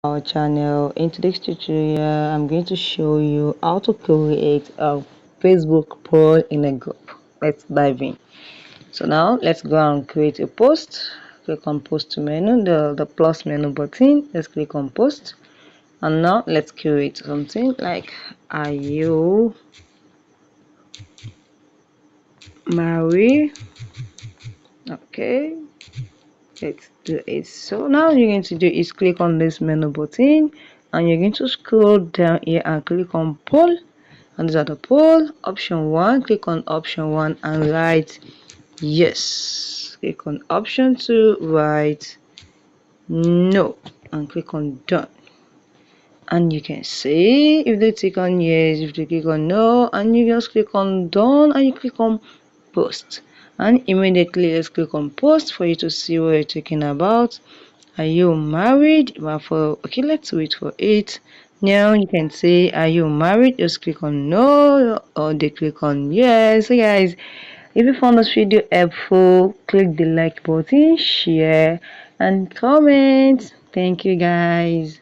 Our channel. In today's tutorial, I'm going to show you how to create a Facebook poll in a group. Let's dive in. So now let's go and create a post. Click on post menu, the plus menu button. Let's click on post, and now let's create something like, are you married? Okay, let's do it. So now you're going to do is click on this menu button, and you're going to scroll down here and click on poll. And these are the poll. Option 1, click on option 1 and write yes. Click on option 2, write no, and click on done. And you can see if they click on yes, if they click on no, and you just click on done and you click on post. And immediately let's click on post for you to see what you're talking about. Are you married? Well, okay, let's wait for it. Now you can say, are you married? Just click on no, or they click on yes. So guys, if you found this video helpful, click the like button, share and comment. Thank you guys.